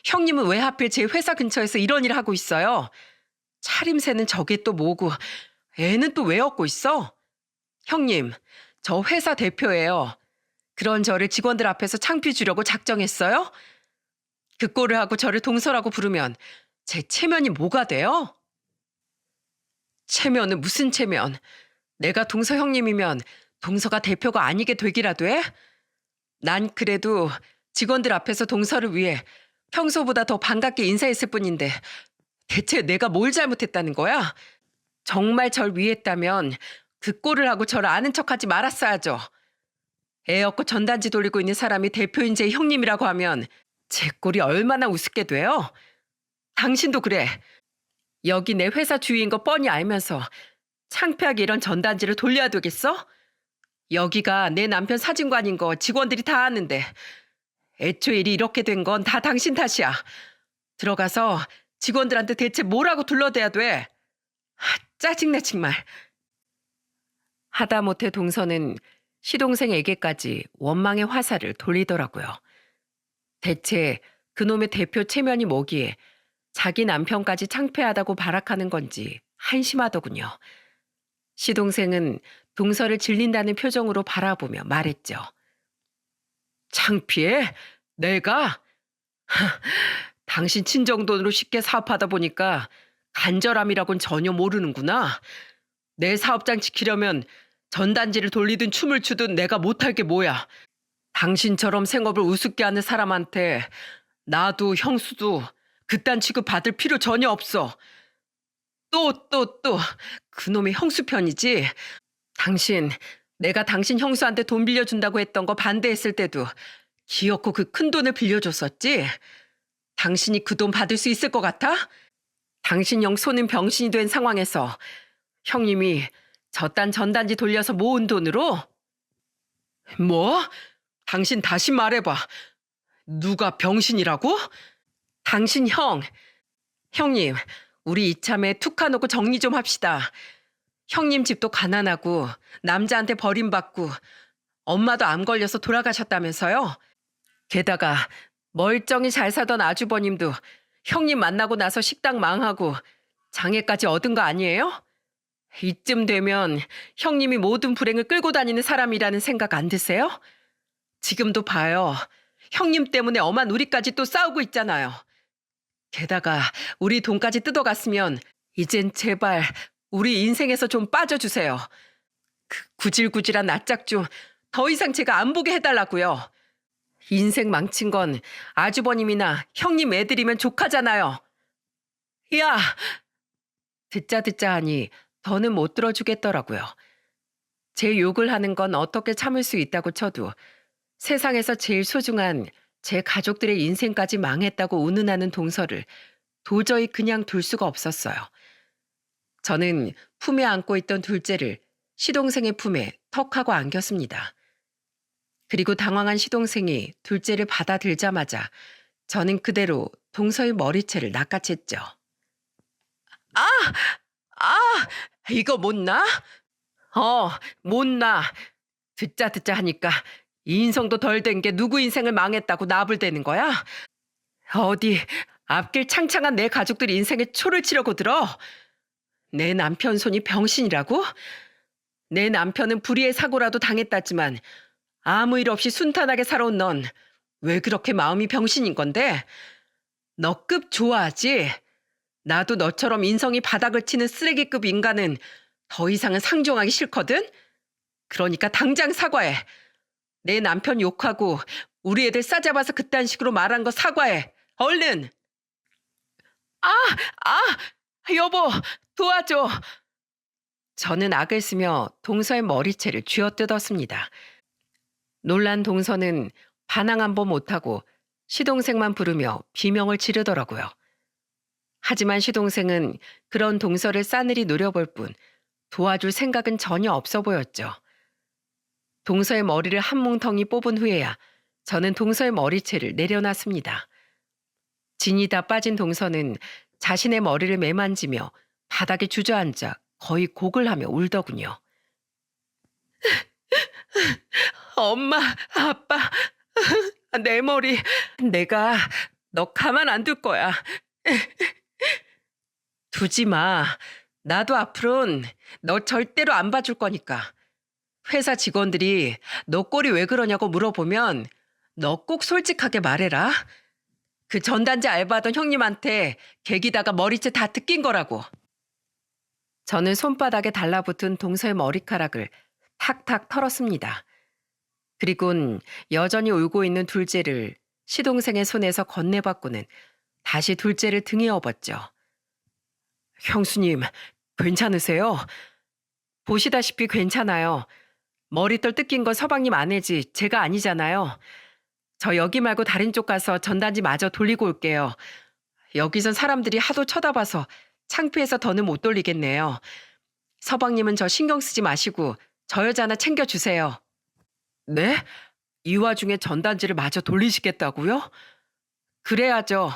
Speaker 1: 형님은 왜 하필 제 회사 근처에서 이런 일을 하고 있어요? 차림새는 저게 또 뭐고 애는 또 왜 얻고 있어? 형님, 저 회사 대표예요. 그런 저를 직원들 앞에서 창피 주려고 작정했어요? 그 꼴을 하고 저를 동서라고 부르면 제 체면이 뭐가 돼요? 체면은 무슨 체면? 내가 동서 형님이면 동서가 대표가 아니게 되기라도 해? 난 그래도 직원들 앞에서 동서를 위해 평소보다 더 반갑게 인사했을 뿐인데 대체 내가 뭘 잘못했다는 거야? 정말 절 위했다면 그 꼴을 하고 저를 아는 척하지 말았어야죠. 애 얻고 전단지 돌리고 있는 사람이 대표인 제 형님이라고 하면 제 꼴이 얼마나 우습게 돼요? 당신도 그래. 여기 내 회사 주위인 거 뻔히 알면서 창피하게 이런 전단지를 돌려야 되겠어? 여기가 내 남편 사진관인 거 직원들이 다 아는데 애초에 일이 이렇게 된 건 다 당신 탓이야. 들어가서 직원들한테 대체 뭐라고 둘러대야 돼? 짜증내 정말. 하다못해 동서는 시동생에게까지 원망의 화살을 돌리더라고요. 대체 그놈의 대표 체면이 뭐기에 자기 남편까지 창피하다고 발악하는 건지 한심하더군요. 시동생은 동서를 질린다는 표정으로 바라보며 말했죠. 창피해? 내가? 당신 친정돈으로 쉽게 사업하다 보니까 간절함이라곤 전혀 모르는구나. 내 사업장 지키려면 전단지를 돌리든 춤을 추든 내가 못할 게 뭐야. 당신처럼 생업을 우습게 하는 사람한테 나도 형수도 그딴 취급 받을 필요 전혀 없어. 또 그놈의 형수 편이지. 당신 내가 당신 형수한테 돈 빌려준다고 했던 거 반대했을 때도 기어코 그 큰 돈을 빌려줬었지. 당신이 그 돈 받을 수 있을 것 같아? 당신 형수는 병신이 된 상황에서 형님이 저딴 전단지 돌려서 모은 돈으로? 뭐? 당신 다시 말해봐. 누가 병신이라고? 당신 형님, 우리 이참에 툭 하놓고 정리 좀 합시다. 형님 집도 가난하고 남자한테 버림받고 엄마도 암 걸려서 돌아가셨다면서요? 게다가 멀쩡히 잘 사던 아주버님도 형님 만나고 나서 식당 망하고 장애까지 얻은 거 아니에요? 이쯤 되면 형님이 모든 불행을 끌고 다니는 사람이라는 생각 안 드세요? 지금도 봐요. 형님 때문에 엄한 우리까지 또 싸우고 있잖아요. 게다가 우리 돈까지 뜯어갔으면 이젠 제발 우리 인생에서 좀 빠져주세요. 그 구질구질한 낯짝 좀 더 이상 제가 안 보게 해달라고요. 인생 망친 건 아주버님이나 형님 애들이면 족하잖아요. 야! 듣자 하니 더는 못 들어주겠더라고요. 제 욕을 하는 건 어떻게 참을 수 있다고 쳐도 세상에서 제일 소중한 제 가족들의 인생까지 망했다고 운운하는 동서를 도저히 그냥 둘 수가 없었어요. 저는 품에 안고 있던 둘째를 시동생의 품에 턱하고 안겼습니다. 그리고 당황한 시동생이 둘째를 받아들자마자 저는 그대로 동서의 머리채를 낚아챘죠. 아! 아! 이거 못 나? 못 나. 듣자 하니까 인성도 덜 된 게 누구 인생을 망했다고 나불대는 거야? 어디 앞길 창창한 내 가족들 인생에 초를 치려고 들어? 내 남편 손이 병신이라고? 내 남편은 불의의 사고라도 당했다지만 아무 일 없이 순탄하게 살아온 넌 왜 그렇게 마음이 병신인 건데? 너 급 좋아하지? 나도 너처럼 인성이 바닥을 치는 쓰레기급 인간은 더 이상은 상종하기 싫거든? 그러니까 당장 사과해. 내 남편 욕하고 우리 애들 싸잡아서 그딴 식으로 말한 거 사과해. 얼른! 여보, 도와줘. 저는 악을 쓰며 동서의 머리채를 쥐어뜯었습니다. 놀란 동서는 반항 한 번 못하고 시동생만 부르며 비명을 지르더라고요. 하지만 시동생은 그런 동서를 싸늘히 노려볼 뿐 도와줄 생각은 전혀 없어 보였죠. 동서의 머리를 한 뭉텅이 뽑은 후에야 저는 동서의 머리채를 내려놨습니다. 진이 다 빠진 동서는 자신의 머리를 매만지며 바닥에 주저앉아 거의 곡을 하며 울더군요. 엄마, 아빠, 내 머리, 내가 너 가만 안 둘 거야. 두지 마. 나도 앞으론 너 절대로 안 봐줄 거니까. 회사 직원들이 너 꼴이 왜 그러냐고 물어보면 너 꼭 솔직하게 말해라. 그 전단지 알바하던 형님한테 개기다가 머리채 다 뜯긴 거라고. 저는 손바닥에 달라붙은 동서의 머리카락을 탁탁 털었습니다. 그리곤 여전히 울고 있는 둘째를 시동생의 손에서 건네받고는 다시 둘째를 등에 업었죠. 형수님, 괜찮으세요? 보시다시피 괜찮아요. 머리털 뜯긴 건 서방님 아내지 제가 아니잖아요. 저 여기 말고 다른 쪽 가서 전단지 마저 돌리고 올게요. 여기선 사람들이 하도 쳐다봐서 창피해서 더는 못 돌리겠네요. 서방님은 저 신경 쓰지 마시고 저 여자 하나 챙겨주세요. 네? 이 와중에 전단지를 마저 돌리시겠다고요? 그래야죠.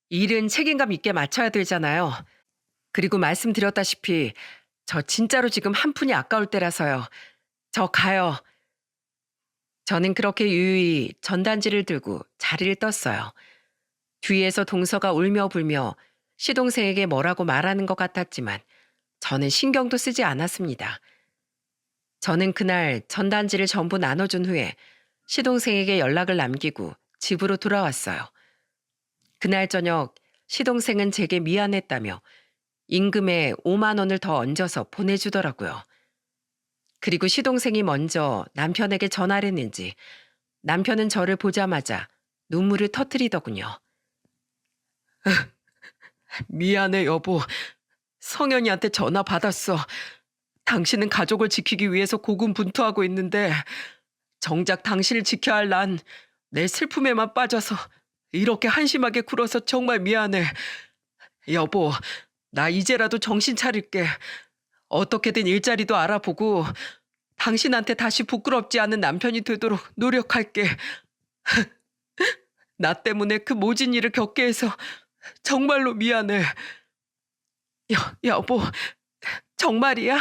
Speaker 1: 일은 책임감 있게 맞춰야 되잖아요. 그리고 말씀드렸다시피 저 진짜로 지금 한 푼이 아까울 때라서요. 저 가요. 저는 그렇게 유유히 전단지를 들고 자리를 떴어요. 뒤에서 동서가 울며 불며 시동생에게 뭐라고 말하는 것 같았지만 저는 신경도 쓰지 않았습니다. 저는 그날 전단지를 전부 나눠준 후에 시동생에게 연락을 남기고 집으로 돌아왔어요. 그날 저녁 시동생은 제게 미안했다며 임금에 5만 원을 더 얹어서 보내주더라고요. 그리고 시동생이 먼저 남편에게 전화를 했는지 남편은 저를 보자마자 눈물을 터뜨리더군요. 미안해 여보. 성현이한테 전화 받았어. 당신은 가족을 지키기 위해서 고군분투하고 있는데 정작 당신을 지켜야 할 난 내 슬픔에만 빠져서 이렇게 한심하게 굴어서 정말 미안해. 여보, 나 이제라도 정신 차릴게. 어떻게든 일자리도 알아보고 당신한테 다시 부끄럽지 않은 남편이 되도록 노력할게. 나 때문에 그 모진 일을 겪게 해서 정말로 미안해. 여보, 정말이야?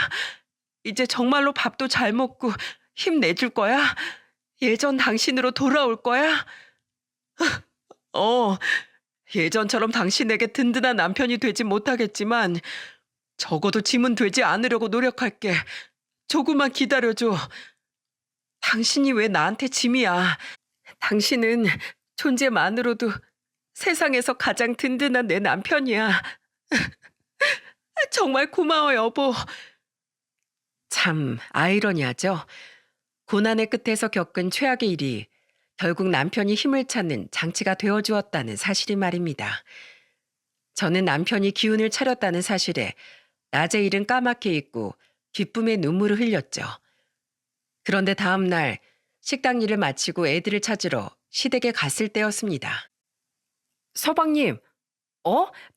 Speaker 1: 이제 정말로 밥도 잘 먹고 힘내줄 거야? 예전 당신으로 돌아올 거야? 예전처럼 당신에게 든든한 남편이 되진 못하겠지만 적어도 짐은 되지 않으려고 노력할게. 조금만 기다려줘. 당신이 왜 나한테 짐이야? 당신은 존재만으로도 세상에서 가장 든든한 내 남편이야. 정말 고마워, 여보. 참 아이러니하죠. 고난의 끝에서 겪은 최악의 일이 결국 남편이 힘을 찾는 장치가 되어주었다는 사실이 말입니다. 저는 남편이 기운을 차렸다는 사실에 낮에 일은 까맣게 잊고 기쁨의 눈물을 흘렸죠. 그런데 다음 날 식당 일을 마치고 애들을 찾으러 시댁에 갔을 때였습니다. 서방님,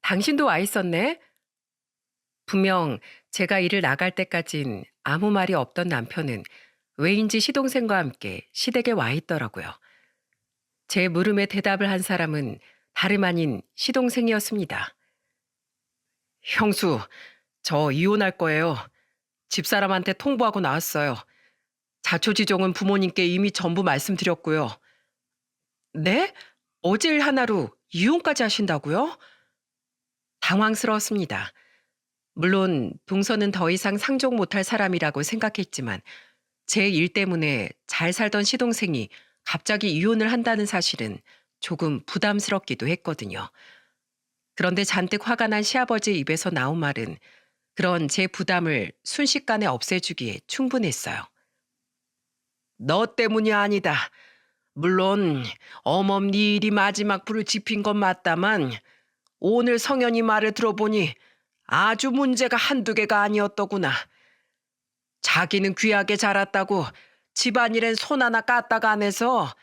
Speaker 1: 당신도 와 있었네? 분명 제가 일을 나갈 때까진 아무 말이 없던 남편은 왜인지 시동생과 함께 시댁에 와 있더라고요. 제 물음에 대답을 한 사람은 다름 아닌 시동생이었습니다. 형수, 저 이혼할 거예요. 집사람한테 통보하고 나왔어요. 자초지종은 부모님께 이미 전부 말씀드렸고요. 네? 어제 일 하나로 이혼까지 하신다고요? 당황스러웠습니다. 물론 동서는 더 이상 상종 못할 사람이라고 생각했지만 제 일 때문에 잘 살던 시동생이 갑자기 이혼을 한다는 사실은 조금 부담스럽기도 했거든요. 그런데 잔뜩 화가 난 시아버지의 입에서 나온 말은 그런 제 부담을 순식간에 없애주기에 충분했어요. 너 때문이 아니다. 물론 어멈 네 일이 마지막 불을 지핀 건 맞다만 오늘 성현이 말을 들어보니 아주 문제가 한두 개가 아니었더구나. 자기는 귀하게 자랐다고 집안일엔 손 하나 까딱 안 해서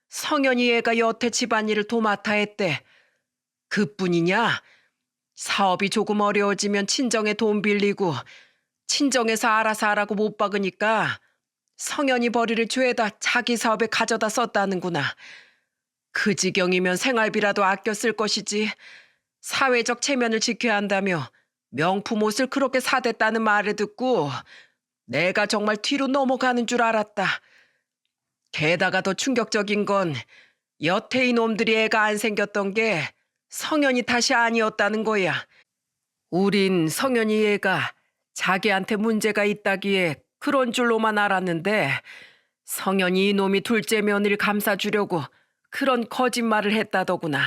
Speaker 1: 성현이 애가 여태 집안일을 도맡아 했대. 그뿐이냐? 사업이 조금 어려워지면 친정에 돈 빌리고 친정에서 알아서 하라고 못 박으니까 성현이 벌이를 죄다 자기 사업에 가져다 썼다는구나. 그 지경이면 생활비라도 아껴 쓸 것이지. 사회적 체면을 지켜야 한다며 명품 옷을 그렇게 사댔다는 말을 듣고 내가 정말 뒤로 넘어가는 줄 알았다. 게다가 더 충격적인 건 여태 이놈들이 애가 안 생겼던 게 성현이 탓이 아니었다는 거야. 우린 성현이 애가 자기한테 문제가 있다기에 그런 줄로만 알았는데 성현이 이놈이 둘째 며느리 감싸주려고 그런 거짓말을 했다더구나.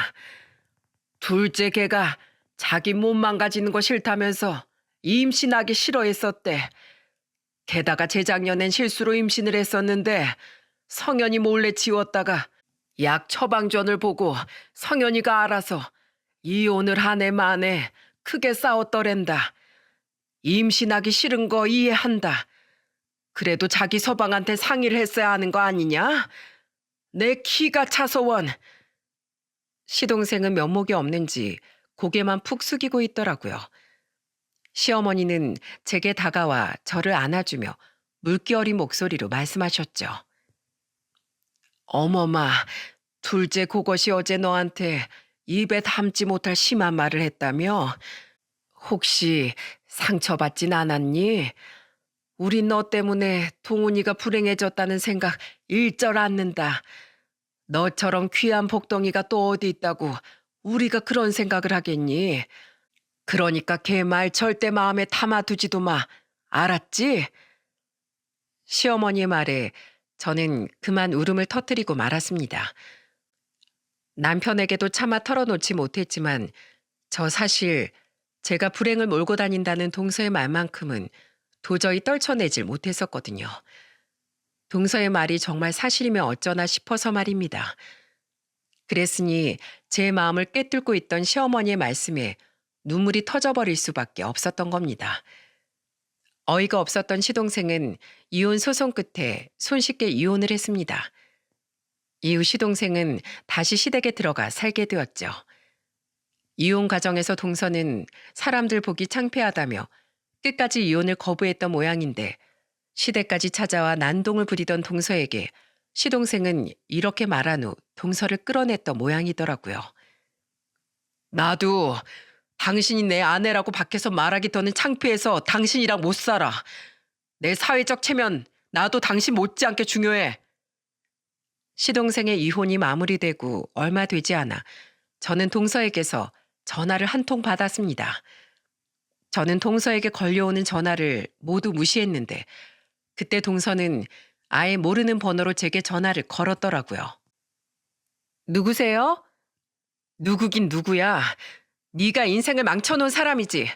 Speaker 1: 둘째 걔가 자기 몸 망가지는 거 싫다면서 임신하기 싫어했었대. 게다가 재작년엔 실수로 임신을 했었는데 성현이 몰래 지웠다가 약 처방전을 보고 성현이가 알아서 이혼을 한 해 만에 크게 싸웠더랜다. 임신하기 싫은 거 이해한다. 그래도 자기 서방한테 상의를 했어야 하는 거 아니냐? 내 키가 차서 원. 시동생은 면목이 없는지 고개만 푹 숙이고 있더라고요. 시어머니는 제게 다가와 저를 안아주며 물결인 목소리로 말씀하셨죠. 어머마, 둘째 그것이 어제 너한테 입에 담지 못할 심한 말을 했다며? 혹시 상처받진 않았니? 우린 너 때문에 동훈이가 불행해졌다는 생각 일절 않는다. 너처럼 귀한 복덩이가 또 어디 있다고 우리가 그런 생각을 하겠니? 그러니까 걔 말 절대 마음에 담아두지도 마. 알았지? 시어머니의 말에 저는 그만 울음을 터뜨리고 말았습니다. 남편에게도 차마 털어놓지 못했지만 저 사실 제가 불행을 몰고 다닌다는 동서의 말만큼은 도저히 떨쳐내질 못했었거든요. 동서의 말이 정말 사실이면 어쩌나 싶어서 말입니다. 그랬으니 제 마음을 꿰뚫고 있던 시어머니의 말씀에 눈물이 터져버릴 수밖에 없었던 겁니다. 어이가 없었던 시동생은 이혼 소송 끝에 손쉽게 이혼을 했습니다. 이후 시동생은 다시 시댁에 들어가 살게 되었죠. 이혼 과정에서 동서는 사람들 보기 창피하다며 끝까지 이혼을 거부했던 모양인데 시댁까지 찾아와 난동을 부리던 동서에게 시동생은 이렇게 말한 후 동서를 끌어냈던 모양이더라고요. 나도 당신이 내 아내라고 밖에서 말하기 더는 창피해서 당신이랑 못 살아. 내 사회적 체면 나도 당신 못지않게 중요해. 시동생의 이혼이 마무리되고 얼마 되지 않아 저는 동서에게서 전화를 한 통 받았습니다. 저는 동서에게 걸려오는 전화를 모두 무시했는데 그때 동서는 아예 모르는 번호로 제게 전화를 걸었더라고요. 누구세요? 누구긴 누구야. 네가 인생을 망쳐놓은 사람이지.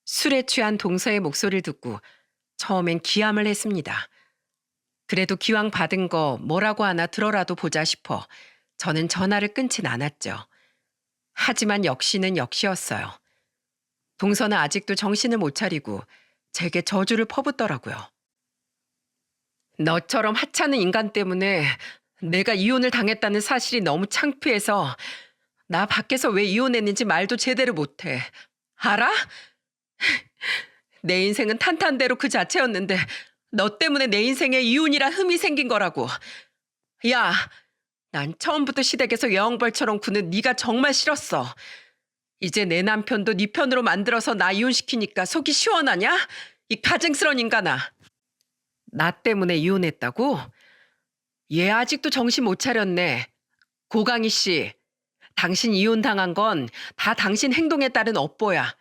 Speaker 1: 술에 취한 동서의 목소리를 듣고 처음엔 기함을 했습니다. 그래도 기왕 받은 거 뭐라고 하나 들어라도 보자 싶어 저는 전화를 끊진 않았죠. 하지만 역시는 역시였어요. 동서는 아직도 정신을 못 차리고 제게 저주를 퍼붓더라고요. 너처럼 하찮은 인간 때문에 내가 이혼을 당했다는 사실이 너무 창피해서 나 밖에서 왜 이혼했는지 말도 제대로 못해. 알아? 내 인생은 탄탄대로 그 자체였는데 너 때문에 내 인생에 이혼이란 흠이 생긴 거라고. 야, 난 처음부터 시댁에서 여왕벌처럼 구는 네가 정말 싫었어. 이제 내 남편도 네 편으로 만들어서 나 이혼시키니까 속이 시원하냐? 이 가증스러운 인간아. 나 때문에 이혼했다고? 얘 아직도 정신 못 차렸네. 고강희 씨, 당신 이혼당한 건 다 당신 행동에 따른 업보야.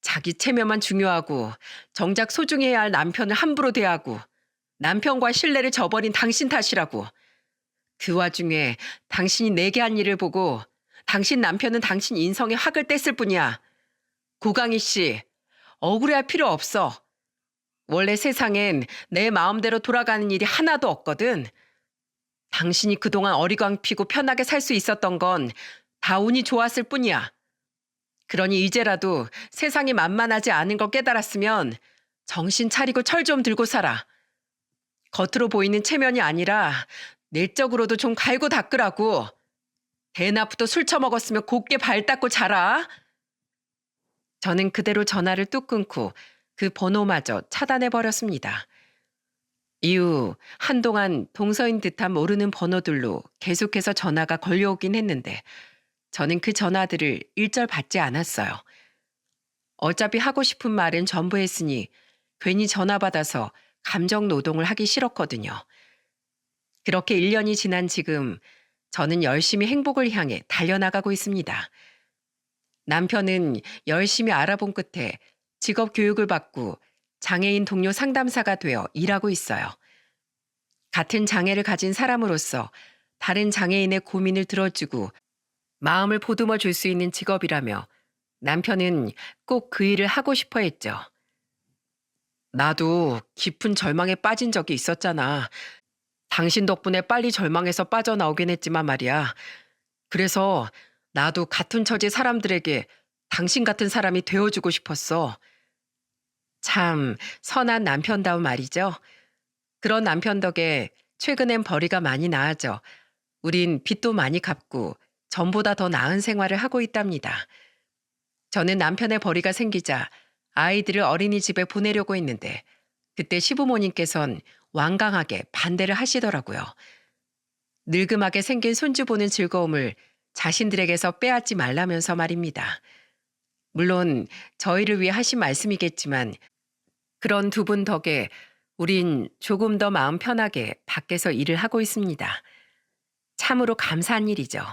Speaker 1: 자기 체면만 중요하고 정작 소중해야 할 남편을 함부로 대하고 남편과 신뢰를 저버린 당신 탓이라고. 그 와중에 당신이 내게 한 일을 보고 당신 남편은 당신 인성에 학을 뗐을 뿐이야. 고강희 씨, 억울해할 필요 없어. 원래 세상엔 내 마음대로 돌아가는 일이 하나도 없거든. 당신이 그동안 어리광 피고 편하게 살 수 있었던 건 다 운이 좋았을 뿐이야. 그러니 이제라도 세상이 만만하지 않은 걸 깨달았으면 정신 차리고 철 좀 들고 살아. 겉으로 보이는 체면이 아니라 내적으로도 좀 갈고 닦으라고. 대낮부터 술 처먹었으면 곱게 발 닦고 자라. 저는 그대로 전화를 뚝 끊고 그 번호마저 차단해 버렸습니다. 이후 한동안 동서인 듯한 모르는 번호들로 계속해서 전화가 걸려오긴 했는데 저는 그 전화들을 일절 받지 않았어요. 어차피 하고 싶은 말은 전부 했으니 괜히 전화 받아서 감정 노동을 하기 싫었거든요. 그렇게 1년이 지난 지금 저는 열심히 행복을 향해 달려나가고 있습니다. 남편은 열심히 알아본 끝에 직업 교육을 받고 장애인 동료 상담사가 되어 일하고 있어요. 같은 장애를 가진 사람으로서 다른 장애인의 고민을 들어주고 마음을 보듬어 줄 수 있는 직업이라며 남편은 꼭 그 일을 하고 싶어 했죠. 나도 깊은 절망에 빠진 적이 있었잖아. 당신 덕분에 빨리 절망에서 빠져나오긴 했지만 말이야. 그래서 나도 같은 처지 사람들에게 당신 같은 사람이 되어주고 싶었어. 참 선한 남편다운 말이죠. 그런 남편 덕에 최근엔 벌이가 많이 나아져 우린 빚도 많이 갚고 전보다 더 나은 생활을 하고 있답니다. 저는 남편의 벌이가 생기자 아이들을 어린이집에 보내려고 했는데 그때 시부모님께선 완강하게 반대를 하시더라고요. 늙음하게 생긴 손주 보는 즐거움을 자신들에게서 빼앗지 말라면서 말입니다. 물론 저희를 위해 하신 말씀이겠지만 그런 두 분 덕에 우린 조금 더 마음 편하게 밖에서 일을 하고 있습니다. 참으로 감사한 일이죠.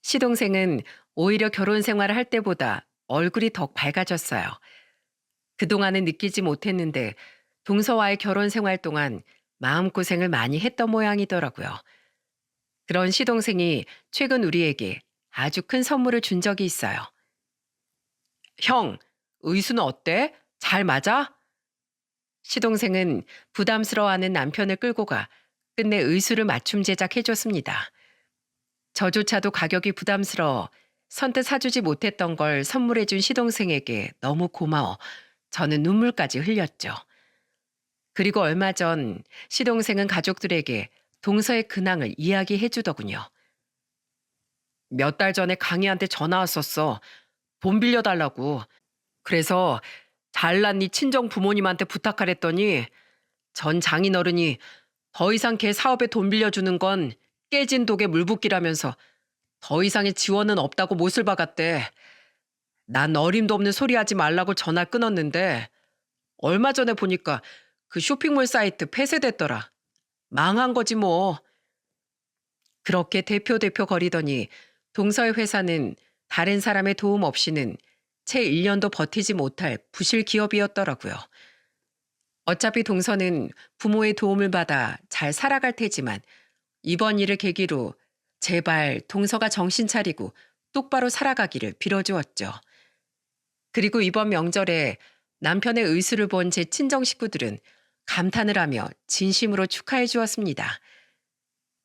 Speaker 1: 시동생은 오히려 결혼 생활을 할 때보다 얼굴이 더 밝아졌어요. 그동안은 느끼지 못했는데 동서와의 결혼 생활 동안 마음고생을 많이 했던 모양이더라고요. 그런 시동생이 최근 우리에게 아주 큰 선물을 준 적이 있어요. 형, 의수는 어때? 잘 맞아? 시동생은 부담스러워하는 남편을 끌고 가 끝내 의수를 맞춤 제작해줬습니다. 저조차도 가격이 부담스러워 선뜻 사주지 못했던 걸 선물해준 시동생에게 너무 고마워 저는 눈물까지 흘렸죠. 그리고 얼마 전 시동생은 가족들에게 동서의 근황을 이야기해주더군요. 몇 달 전에 강희한테 전화 왔었어. 돈 빌려달라고. 그래서 잘난 네 친정 부모님한테 부탁하랬더니 전 장인어른이 더 이상 걔 사업에 돈 빌려주는 건 깨진 독에 물 붓기라면서 더 이상의 지원은 없다고 못을 박았대. 난 어림도 없는 소리 하지 말라고 전화 끊었는데 얼마 전에 보니까 그 쇼핑몰 사이트 폐쇄됐더라. 망한 거지 뭐. 그렇게 대표 거리더니 동서의 회사는 다른 사람의 도움 없이는 채 1년도 버티지 못할 부실 기업이었더라고요. 어차피 동서는 부모의 도움을 받아 잘 살아갈 테지만 이번 일을 계기로 제발 동서가 정신 차리고 똑바로 살아가기를 빌어주었죠. 그리고 이번 명절에 남편의 의수를 본 제 친정 식구들은 감탄을 하며 진심으로 축하해 주었습니다.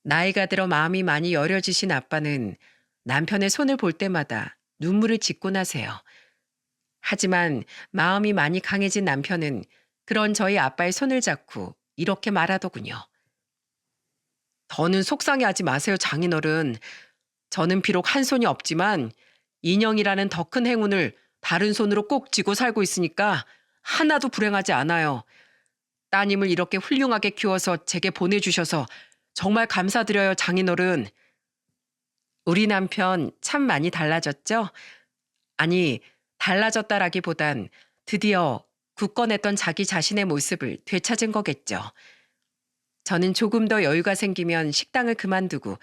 Speaker 1: 나이가 들어 마음이 많이 여려지신 아빠는 남편의 손을 볼 때마다 눈물을 짓곤 하세요. 하지만 마음이 많이 강해진 남편은 그런 저희 아빠의 손을 잡고 이렇게 말하더군요. 더는 속상해하지 마세요, 장인어른. 저는 비록 한 손이 없지만 인형이라는 더 큰 행운을 다른 손으로 꼭 쥐고 살고 있으니까 하나도 불행하지 않아요. 따님을 이렇게 훌륭하게 키워서 제게 보내주셔서 정말 감사드려요, 장인어른. 우리 남편 참 많이 달라졌죠? 아니, 달라졌다라기보단 드디어 굳건했던 자기 자신의 모습을 되찾은 거겠죠. 저는 조금 더 여유가 생기면 식당을 그만두고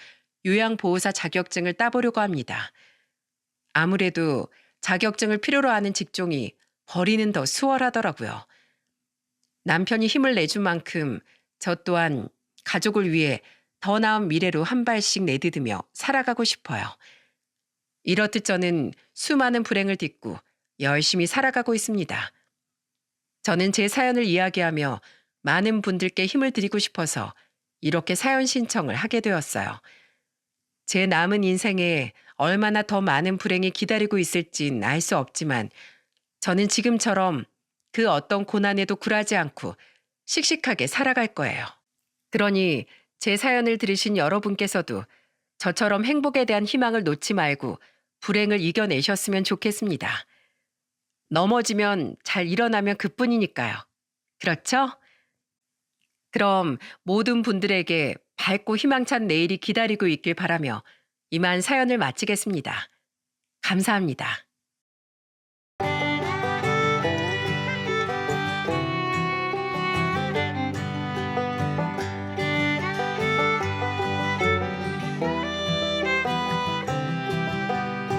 Speaker 1: 요양보호사 자격증을 따보려고 합니다. 아무래도 자격증을 필요로 하는 직종이 벌이는 더 수월하더라고요. 남편이 힘을 내준 만큼 저 또한 가족을 위해 더 나은 미래로 한 발씩 내디디며 살아가고 싶어요. 이렇듯 저는 수많은 불행을 딛고 열심히 살아가고 있습니다. 저는 제 사연을 이야기하며 많은 분들께 힘을 드리고 싶어서 이렇게 사연 신청을 하게 되었어요. 제 남은 인생에 얼마나 더 많은 불행이 기다리고 있을진 알 수 없지만 저는 지금처럼 그 어떤 고난에도 굴하지 않고 씩씩하게 살아갈 거예요. 그러니 제 사연을 들으신 여러분께서도 저처럼 행복에 대한 희망을 놓지 말고 불행을 이겨내셨으면 좋겠습니다. 넘어지면 잘 일어나면 그뿐이니까요. 그렇죠? 그럼 모든 분들에게 밝고 희망찬 내일이 기다리고 있길 바라며 이만 사연을 마치겠습니다. 감사합니다.